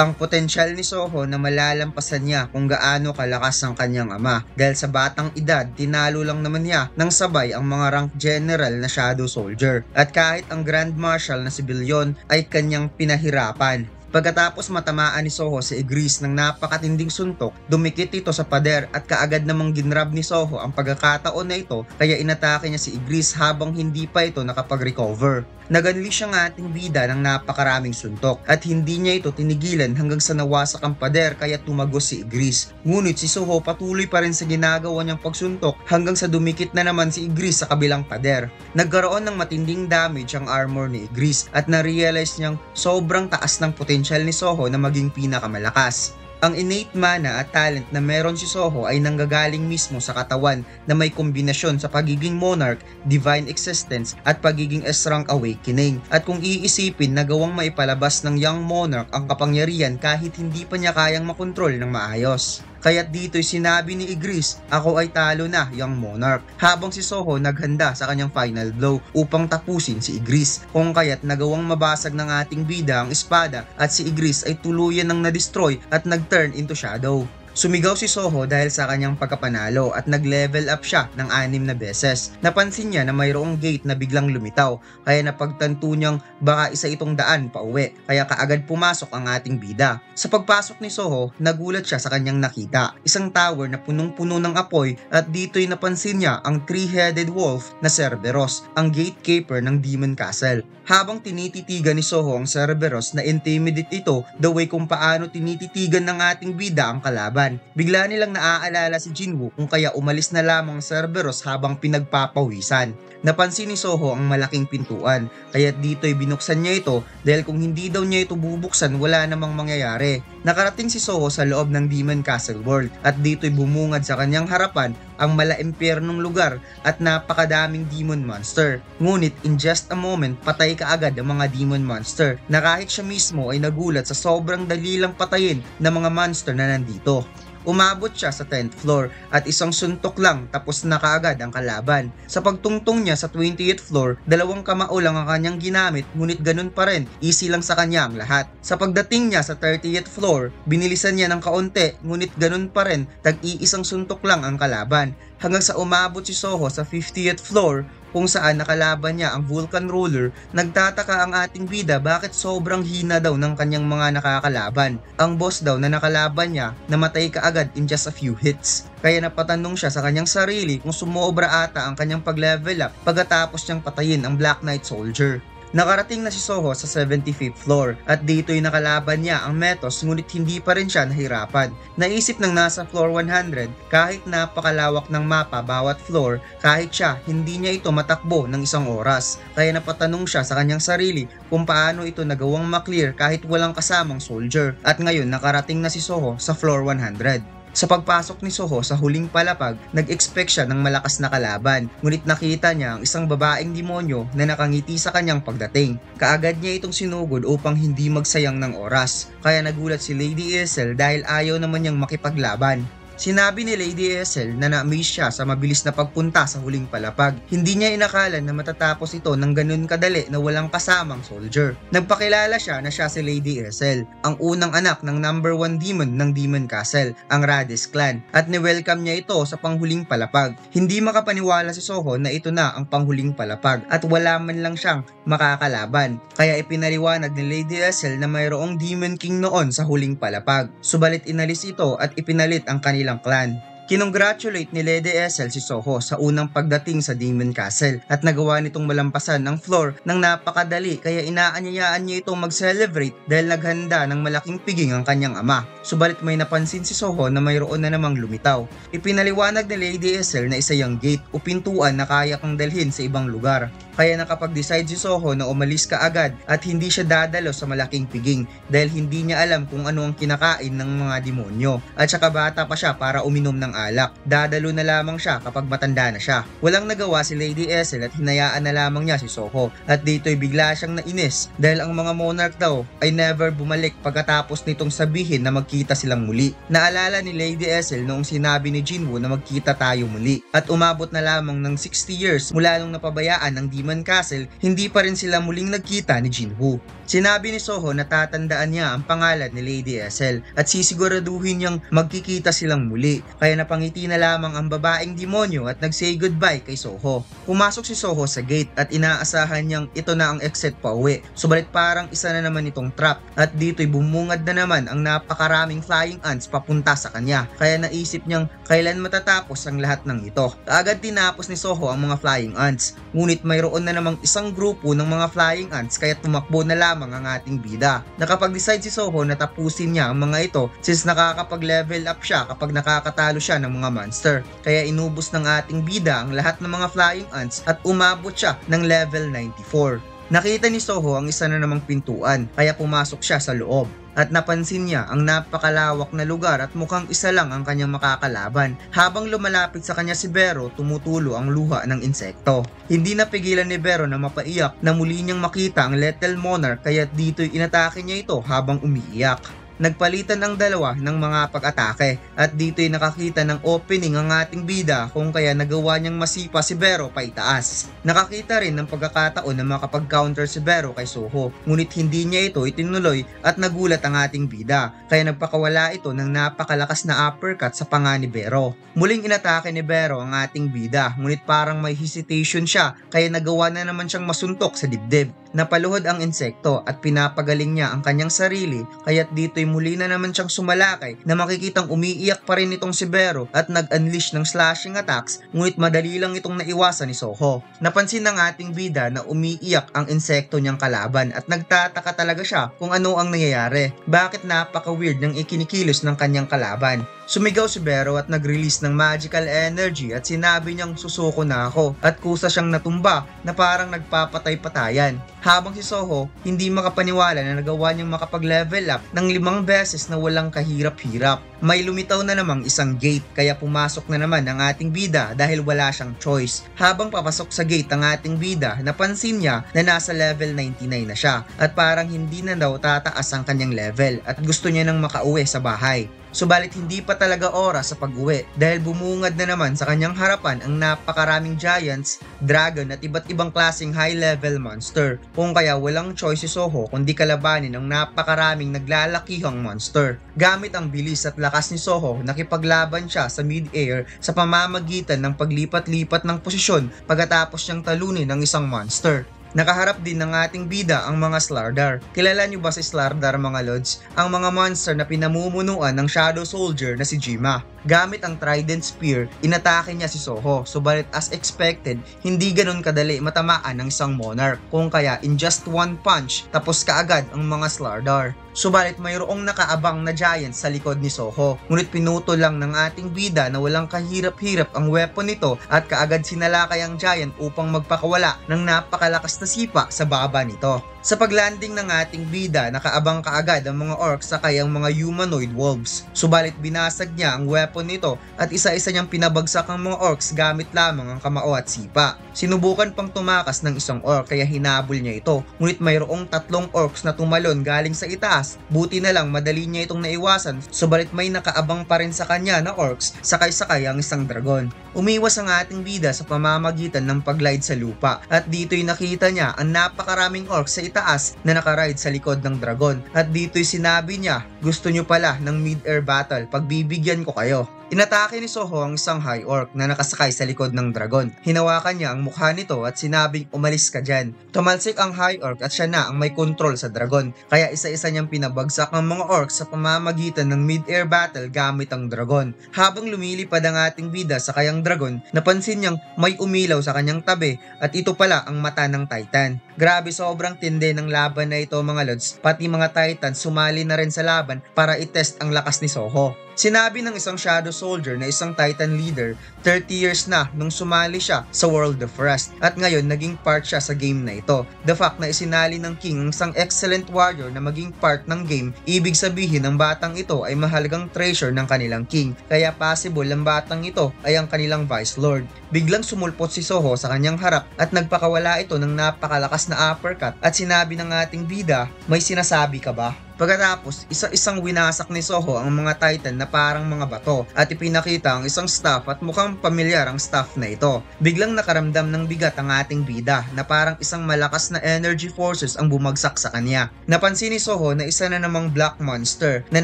ang potensyal ni Soho na malalampasan niya kung gaano kalakas ang kanyang ama dahil sa batang edad tinalo lang naman niya ng sabay ang mga rank general na Shadow Soldier at kahit ang Grand Marshal na si Billion ay kanyang pinahirapan. Pagkatapos matamaan ni Soho si Igris ng napakatinding suntok, dumikit ito sa pader at kaagad namang ginrab ni Soho ang pagkakataon na ito kaya inatake niya si Igris habang hindi pa ito nakapag-recover. Naganli siya ng ating bida ng napakaraming suntok at hindi niya ito tinigilan hanggang sa nawasak ang pader kaya tumagos si Igris. Ngunit si Soho patuloy pa rin sa ginagawa niyang pagsuntok hanggang sa dumikit na naman si Igris sa kabilang pader. Nagkaroon ng matinding damage ang armor ni Igris at na-realize niyang sobrang taas ng potensyal ni Soho na maging pinakamalakas. Ang innate mana at talent na meron si Soho ay nanggagaling mismo sa katawan na may kombinasyon sa pagiging monarch, divine existence at pagiging S-rank awakening. At kung iisipin na gawang maipalabas ng young monarch ang kapangyarihan kahit hindi pa niya kayang makontrol ng maayos. Kaya't dito'y sinabi ni Igris, ako ay talo na, young monarch, habang si Soho naghanda sa kanyang final blow upang tapusin si Igris. Kung kaya't nagawang mabasag ng ating bida ang espada at si Igris ay tuluyan ng na-destroy at nag-turn into shadow. Sumigaw si Soho dahil sa kanyang pagkapanalo at nag-level up siya ng 6 na beses. Napansin niya na mayroong gate na biglang lumitaw kaya napagtanto niyang baka isa itong daan pa uwi kaya kaagad pumasok ang ating bida. Sa pagpasok ni Soho, nagulat siya sa kanyang nakita. Isang tower na punong-puno ng apoy at dito'y napansin niya ang 3-headed wolf na Cerberus, ang gatekeeper ng Demon Castle. Habang tinititigan ni Soho ang Cerberus na intimidate ito the way kung paano tinititigan ng ating bida ang kalaban. Bigla nilang naaalala si Jinwoo kung kaya umalis na lamang ang Cerberus habang pinagpapawisan. Napansin ni Soho ang malaking pintuan, kaya dito'y binuksan niya ito dahil kung hindi daw niya ito bubuksan wala namang mangyayari. Nakarating si Soho sa loob ng Demon Castle World at dito'y bumungad sa kanyang harapan ang mala-impyernong lugar at napakadaming demon monster. Ngunit in just a moment patay kaagad ang mga demon monster na kahit siya mismo ay nagulat sa sobrang dali lang patayin ng mga monster na nandito. Umabot siya sa 10th floor at isang suntok lang tapos na kaagad ang kalaban. Sa pagtungtong niya sa 20th floor, 2 kamao lang ang kanyang ginamit ngunit ganun pa rin, easy lang sa kanya ang lahat. Sa pagdating niya sa 30th floor, binilisan niya ng kaunti ngunit ganun pa rin, tag-iisang suntok lang ang kalaban. Hanggang sa umabot si Soho sa 50th floor kung saan nakalaban niya ang Vulcan Ruler, nagtataka ang ating bida bakit sobrang hina daw ng kanyang mga nakakalaban. Ang boss daw na nakalaban niya namatay kaagad in just a few hits. Kaya napatanong siya sa kanyang sarili kung sumobra ata ang kanyang pag-level up pagkatapos niyang patayin ang Black Knight Soldier. Nakarating na si Soho sa 75th floor at dito'y nakalaban niya ang Metos ngunit hindi pa rin siya nahirapan. Naisip ng nasa floor 100 kahit napakalawak ng mapa bawat floor, kahit siya hindi niya ito matakbo ng isang oras. Kaya napatanong siya sa kanyang sarili kung paano ito nagawang maklear kahit walang kasamang soldier. At ngayon nakarating na si Soho sa floor 100. Sa pagpasok ni Soho sa huling palapag, nag-expect siya ng malakas na kalaban, ngunit nakita niya ang isang babaeng demonyo na nakangiti sa kanyang pagdating. Kaagad niya itong sinugod upang hindi magsayang ng oras, kaya nagulat si Lady Isel dahil ayaw naman niyang makipaglaban. Sinabi ni Lady Isel na na-amaze siya sa mabilis na pagpunta sa huling palapag. Hindi niya inakala na matatapos ito ng ganun kadali na walang kasamang soldier. Nagpakilala siya na siya si Lady Isel, ang unang anak ng number 1 demon ng Demon Castle, ang Rades clan, at ni-welcome niya ito sa panghuling palapag. Hindi makapaniwala si Soho na ito na ang panghuling palapag at wala man lang siyang makakalaban. Kaya ipinaliwanag ni Lady Isel na mayroong Demon King noon sa huling palapag. Subalit inalis ito at ipinalit ang kanilang clan. Kinongratulate ni Lady Isel si Soho sa unang pagdating sa Demon Castle at nagawa nitong malampasan ang floor ng napakadali kaya inaanyayaan niya itong mag-celebrate dahil naghanda ng malaking piging ang kanyang ama. Subalit may napansin si Soho na mayroon na namang lumitaw. Ipinaliwanag ni Lady Isel na isa yung gate o pintuan na kaya kang dalhin sa ibang lugar. Kaya nakapag-decide si Soho na umalis ka agad at hindi siya dadalo sa malaking piging dahil hindi niya alam kung ano ang kinakain ng mga demonyo. At saka bata pa siya para uminom ng alak. Dadalo na lamang siya kapag matanda na siya. Walang nagawa si Lady Isel at hinayaan na lamang niya si Soho. At dito'y bigla siyang nainis dahil ang mga monarch daw ay never bumalik pagkatapos nitong sabihin na magkita silang muli. Naalala ni Lady Essel noong sinabi ni Jinwoo na magkita tayo muli. At umabot na lamang ng 60 years mula nung napabayaan ng Demon Castle, hindi pa rin sila muling nagkita ni Jinwoo. Sinabi ni Soho na tatandaan niya ang pangalan ni Lady Essel at sisiguraduhin niyang magkikita silang muli. Kaya napangiti na lamang ang babaeng demonyo at nag-say goodbye kay Soho. Pumasok si Soho sa gate at inaasahan niyang ito na ang exit pa uwi. Subalit parang isa na naman itong trap at dito'y bumungad na naman ang napakaraming flying ants papunta sa kanya. Kaya naisip niyang kailan matatapos ang lahat ng ito. Kaagad tinapos ni Soho ang mga flying ants. Ngunit mayroon na namang isang grupo ng mga flying ants kaya tumakbo na lamang ang ating bida. Nakapag-decide si Soho na tapusin niya ang mga ito since nakakapag-level up siya kapag nakakatalo siya ng mga monster. Kaya inubos ng ating bida ang lahat ng mga flying ants at umabot siya ng level 94. Nakita ni Soho ang isa na namang pintuan kaya pumasok siya sa loob. At napansin niya ang napakalawak na lugar at mukhang isa lang ang kanyang makakalaban. Habang lumalapit sa kanya si Bero, tumutulo ang luha ng insekto. Hindi napigilan ni Bero na mapaiyak na muli niyang makita ang Little Monarch kaya dito'y inatake niya ito habang umiiyak. Nagpalitan ang dalawa ng mga pag-atake at dito'y nakakita ng opening ang ating bida kung kaya nagawa niyang masipa si Bero paitaas. Nakakita rin ng pagkakataon na makapag-counter si Bero kay Soho, ngunit hindi niya ito itinuloy at nagulat ang ating bida kaya nagpakawala ito ng napakalakas na uppercut sa panga ni Bero. Muling inatake ni Bero ang ating bida ngunit parang may hesitation siya kaya nagawa na naman siyang masuntok sa dibdib. Napaluhod ang insekto at pinapagaling niya ang kanyang sarili kaya't dito'y muli na naman siyang sumalakay na makikitang umiiyak pa rin itong si Bero at nag-unleash ng slashing attacks ngunit madali lang itong naiwasan ni Soho. Napansin ng ating bida na umiiyak ang insekto niyang kalaban at nagtataka talaga siya kung ano ang nangyayari. Bakit napaka-weird ng ikinikilos ng kanyang kalaban? Sumigaw si Bero at nag-release ng magical energy at sinabi niyang susuko na ako at kusa siyang natumba na parang nagpapatay-patayan. Habang si Soho hindi makapaniwala na nagawa niyang makapag-level up ng 5 beses na walang kahirap-hirap. May lumitaw na namang isang gate kaya pumasok na naman ang ating bida dahil wala siyang choice. Habang papasok sa gate ang ating bida, napansin niya na nasa level 99 na siya at parang hindi na daw tataas ang kanyang level at gusto niya nang makauwi sa bahay. Subalit hindi pa talaga oras sa pag-uwi dahil bumungad na naman sa kanyang harapan ang napakaraming giants, dragon at iba't ibang klaseng high-level monster. Kung kaya walang choice si Soho kundi kalabanin ang napakaraming naglalakihang monster. Gamit ang bilis at lakas ni Soho, nakipaglaban siya sa mid-air sa pamamagitan ng paglipat-lipat ng posisyon pagkatapos niyang talunin ng isang monster. Nakaharap din ng ating bida ang mga Slardar. Kilala niyo ba si Slardar mga lods? Ang mga monster na pinamumunuan ng Shadow Soldier na si Jima. Gamit ang Trident Spear, inatake niya si Soho. Subalit as expected, hindi ganun kadali matamaan ng isang monarch. Kung kaya in just one punch, tapos kaagad ang mga Slardar. Subalit mayroong nakaabang na giant sa likod ni Soho. Ngunit pinuto lang ng ating bida na walang kahirap-hirap ang weapon nito at kaagad sinalakay ang giant upang magpakawala ng napakalakas na sipa sa baba nito. Sa paglanding ng ating bida, nakaabang kaagad ang mga orcs sakay ang mga humanoid wolves. Subalit binasag niya ang weapon nito at isa-isa niyang pinabagsak ang mga orcs gamit lamang ang kamao at sipa. Sinubukan pang tumakas ng isang orc kaya hinabol niya ito. Ngunit mayroong 3 orcs na tumalon galing sa itaas. Buti na lang madali niya itong naiwasan, subalit may nakaabang pa rin sa kanya na orcs sakay-sakay ang isang dragon. Umiwas ang ating bida sa pamamagitan ng pag-glide sa lupa at dito'y nakita niya ang napakaraming orcs sa itaas na nakaride sa likod ng dragon at dito'y sinabi niya, gusto nyo pala ng mid-air battle, pagbibigyan ko kayo. Inatake ni Soho ang isang high orc na nakasakay sa likod ng dragon. Hinawakan niya ang mukha nito at sinabing umalis ka dyan. Tumalsik ang high orc at siya na ang may control sa dragon. Kaya isa-isa niyang pinabagsak ang mga orcs sa pamamagitan ng mid-air battle gamit ang dragon. Habang lumilipad ang ating bida sa kayang dragon, napansin niyang may umilaw sa kanyang tabi at ito pala ang mata ng Titan. Grabe, sobrang tindi ng laban na ito mga lods. Pati mga Titan sumali na rin sa laban para itest ang lakas ni Soho. Sinabi ng isang Shadow Soldier na isang Titan leader 30 years na nung sumali siya sa World of Rust at ngayon naging part siya sa game na ito. The fact na isinali ng King ang isang excellent warrior na maging part ng game, ibig sabihin ang batang ito ay mahalagang treasure ng kanilang King. Kaya possible ang batang ito ay ang kanilang Vice Lord. Biglang sumulpot si Soho sa kanyang harap at nagpakawala ito ng napakalakas na uppercut at sinabi ng ating bida, may sinasabi ka ba? Pagkatapos, isa-isang winasak ni Soho ang mga Titan na parang mga bato at ipinakita ang isang staff at mukhang pamilyar ang staff na ito. Biglang nakaramdam ng bigat ang ating bida na parang isang malakas na energy forces ang bumagsak sa kanya. Napansin ni Soho na isa na namang black monster na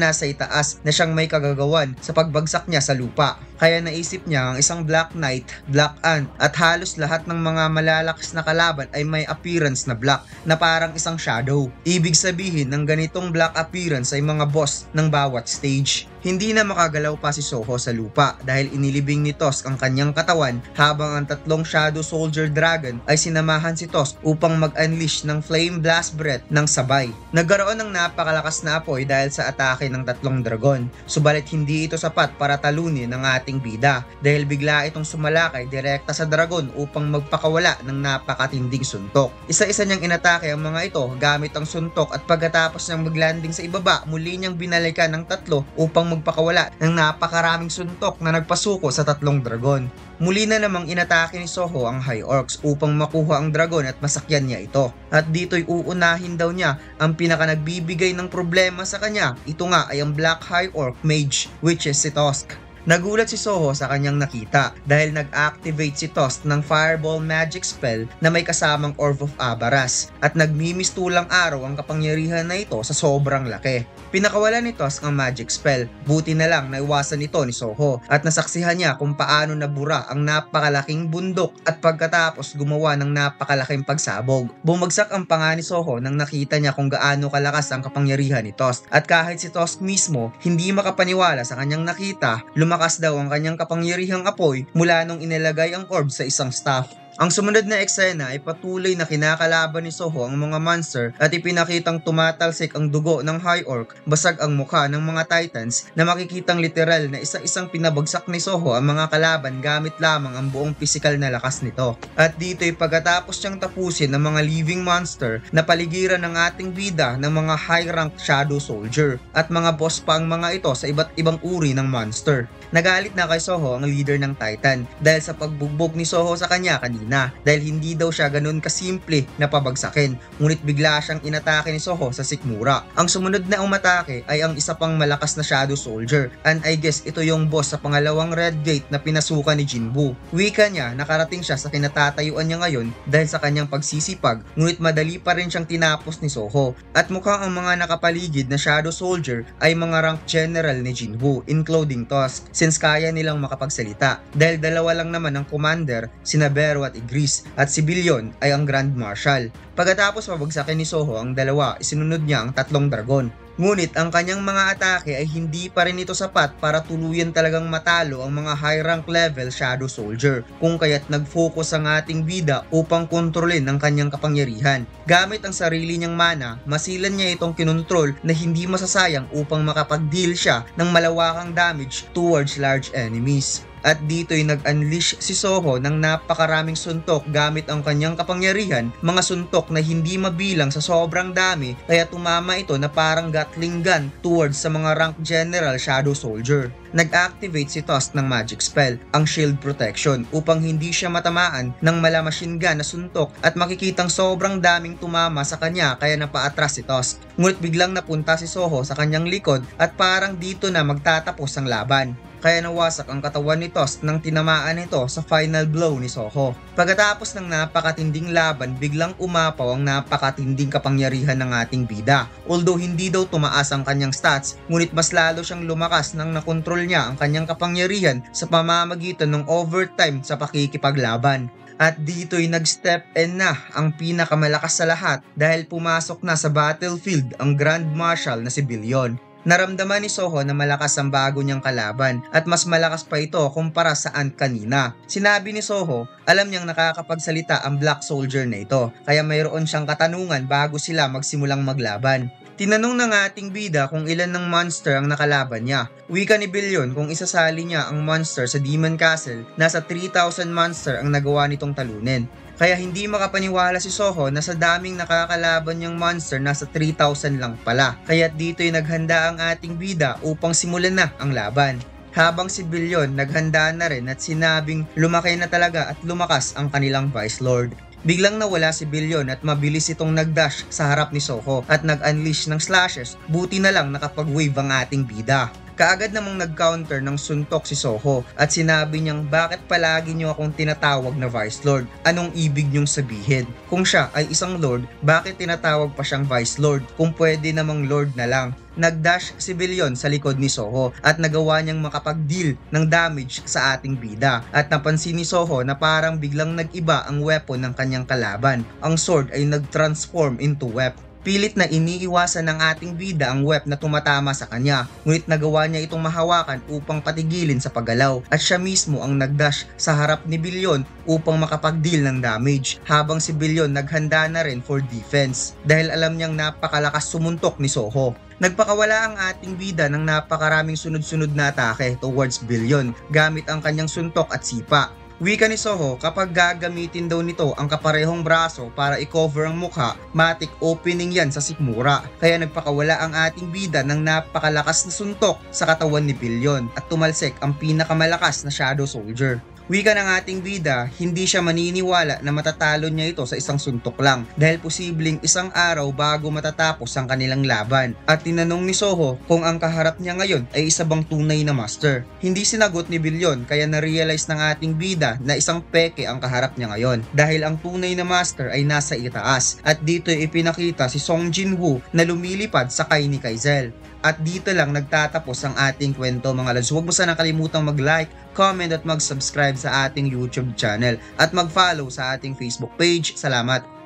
nasa itaas na siyang may kagagawan sa pagbagsak niya sa lupa. Kaya naisip niya ang isang Black Knight, Black Ant at halos lahat ng mga malalakas na kalaban ay may appearance na black na parang isang shadow. Ibig sabihin ng ganitong black appearance ay mga boss ng bawat stage. Hindi na makagalaw pa si Soho sa lupa dahil inilibing ni Tusk ang kanyang katawan habang ang tatlong Shadow Soldier Dragon ay sinamahan si Tusk upang mag-unleash ng Flame Blast Breath ng sabay. Nagkaroon ng napakalakas na apoy dahil sa atake ng tatlong dragon. Subalit hindi ito sapat para talunin ang ating bida dahil bigla itong sumalakay direkta sa dragon upang magpakawala ng napakatinding suntok. Isa-isa niyang inatake ang mga ito gamit ang suntok at pagkatapos niyang maglanding sa ibaba, muli niyang binalikan ng tatlo upang magpakawala ng napakaraming suntok na nagpasuko sa tatlong dragon. Muli na namang inatake ni Soho ang High Orcs upang makuha ang dragon at masakyan niya ito. At dito'y uunahin daw niya ang pinaka nagbibigay ng problema sa kanya. Ito nga ay ang Black High Orc Mage, which is si Tusk. Nagulat si Soho sa kanyang nakita dahil nag-activate si Tusk ng Fireball Magic Spell na may kasamang Orb of Abaras at nagmimistulang araw ang kapangyarihan na ito sa sobrang laki. Pinakawalan ni Tusk ang Magic Spell, buti na lang naiwasan ito ni Soho at nasaksihan niya kung paano nabura ang napakalaking bundok at pagkatapos gumawa ng napakalaking pagsabog. Bumagsak ang panga ni Soho nang nakita niya kung gaano kalakas ang kapangyarihan ni Tusk at kahit si Tusk mismo hindi makapaniwala sa kanyang nakita, lumakas daw ang kanyang kapangyarihang apoy mula nung inilagay ang orb sa isang staff. Ang sumunod na eksena ay patuloy na kinakalaban ni Soho ang mga monster at ipinakitang tumatalsik ang dugo ng High Orc, basag ang mukha ng mga Titans na makikitang literal na isa-isang pinabagsak ni Soho ang mga kalaban gamit lamang ang buong pisikal na lakas nito. At dito'y pagkatapos niyang tapusin ang mga living monster na paligiran ng ating bida ng mga high-ranked Shadow Soldier at mga boss pa ang mga ito sa iba't ibang uri ng monster. Nagalit na kay Soho ang leader ng Titan dahil sa pagbugbog ni Soho sa kanya kanina dahil hindi daw siya ganun kasimple na pabagsakin, ngunit bigla siyang inatake ni Soho sa sikmura. Ang sumunod na umatake ay ang isa pang malakas na Shadow Soldier and I guess ito yung boss sa pangalawang Red Gate na pinasukan ni Jinbu. Wika niya nakarating siya sa kinatatayuan niya ngayon dahil sa kanyang pagsisipag, ngunit madali pa rin siyang tinapos ni Soho at mukhang ang mga nakapaligid na Shadow Soldier ay mga rank general ni Jinbu including Tusk since kaya nilang makapagsalita dahil dalawa lang naman ang commander, sina Beru at Igris at si Billion ay ang Grand Marshal. Pagkatapos mabagsakin ni Soho ang dalawa, isinunod niya ang tatlong dragon. Ngunit ang kanyang mga atake ay hindi pa rin ito sapat para tuluyan talagang matalo ang mga high rank level Shadow Soldier, kung kaya't nag-focus ang ating bida upang kontrolin ang kanyang kapangyarihan. Gamit ang sarili niyang mana, masilan niya itong kinontrol na hindi masasayang upang makapag-deal siya ng malawakang damage towards large enemies. At dito'y nag-unleash si Soho ng napakaraming suntok gamit ang kanyang kapangyarihan, mga suntok na hindi mabilang sa sobrang dami kaya tumama ito na parang Gatling gun towards sa mga rank general Shadow Soldier. Nag-activate si Tusk ng magic spell, ang Shield Protection, upang hindi siya matamaan ng mala machine gun na suntok at makikitang sobrang daming tumama sa kanya kaya napaatras si Tusk. Ngunit biglang napunta si Soho sa kanyang likod at parang dito na magtatapos ang laban. Kaya nawasak ang katawan ni Tusk nang tinamaan ito sa final blow ni Soho. Pagkatapos ng napakatinding laban, biglang umapaw ang napakatinding kapangyarihan ng ating bida. Although hindi daw tumaas ang kanyang stats, ngunit mas lalo siyang lumakas nang nakontrol niya ang kanyang kapangyarihan sa pamamagitan ng overtime sa pakikipaglaban. At dito'y nag-step in na ang pinakamalakas sa lahat dahil pumasok na sa battlefield ang Grand Marshal na si Billion. Naramdaman ni Soho na malakas ang bago niyang kalaban at mas malakas pa ito kumpara saan kanina. Sinabi ni Soho, alam niyang nakakapagsalita ang Black Soldier na ito, kaya mayroon siyang katanungan bago sila magsimulang maglaban. Tinanong ng ating bida kung ilan ng monster ang nakalaban niya. Wika ni Billion kung isasali niya ang monster sa Demon Castle, nasa 3,000 monster ang nagawa nitong talunin. Kaya hindi makapaniwala si Soho na sa daming nakakalaban niyang monster nasa 3,000 lang pala. Kaya't dito'y naghanda ang ating bida upang simulan na ang laban. Habang si Billion naghanda na rin at sinabing lumaki na talaga at lumakas ang kanilang Vice Lord. Biglang nawala si Billion at mabilis itong nagdash sa harap ni Soho at nag-unleash ng slashes, buti na lang nakapag-wave ang ating bida. Kaagad namang nag-counter ng suntok si Soho at sinabi niyang bakit palagi niyo akong tinatawag na Vice Lord? Anong ibig niyong sabihin? Kung siya ay isang Lord, bakit tinatawag pa siyang Vice Lord? Kung pwede namang Lord na lang. Nagdash si Billion sa likod ni Soho at nagawa niyang makapag-deal ng damage sa ating bida. At napansin ni Soho na parang biglang nag-iba ang weapon ng kanyang kalaban. Ang sword ay nag-transform into web. Pilit na iniiwasan ng ating bida ang web na tumatama sa kanya, ngunit nagawa niya itong mahawakan upang patigilin sa paggalaw at siya mismo ang nagdash sa harap ni Billion upang makapag-deal ng damage, habang si Billion naghanda na rin for defense dahil alam niyang napakalakas sumuntok ni Soho. Nagpakawala ang ating bida ng napakaraming sunod-sunod na atake towards Billion gamit ang kanyang suntok at sipa. Wika ni Soho, kapag gagamitin daw nito ang kaparehong braso para i-cover ang mukha, matik opening yan sa sikmura. Kaya nagpakawala ang ating bida ng napakalakas na suntok sa katawan ni Billion at tumalsik ang pinakamalakas na Shadow Soldier. Wika ng ating bida, hindi siya maniniwala na matatalo niya ito sa isang suntok lang dahil posibleng isang araw bago matatapos ang kanilang laban. At tinanong ni Soho kung ang kaharap niya ngayon ay isa bang tunay na master. Hindi sinagot ni Billion kaya na-realize ng ating bida na isang peke ang kaharap niya ngayon dahil ang tunay na master ay nasa itaas at dito ipinakita si Song Jinwoo na lumilipad sakay ni Kaizel. At dito lang nagtatapos ang ating kwento mga lads. Huwag mo sanang kalimutang mag-like, comment at mag-subscribe sa ating YouTube channel at mag-follow sa ating Facebook page. Salamat!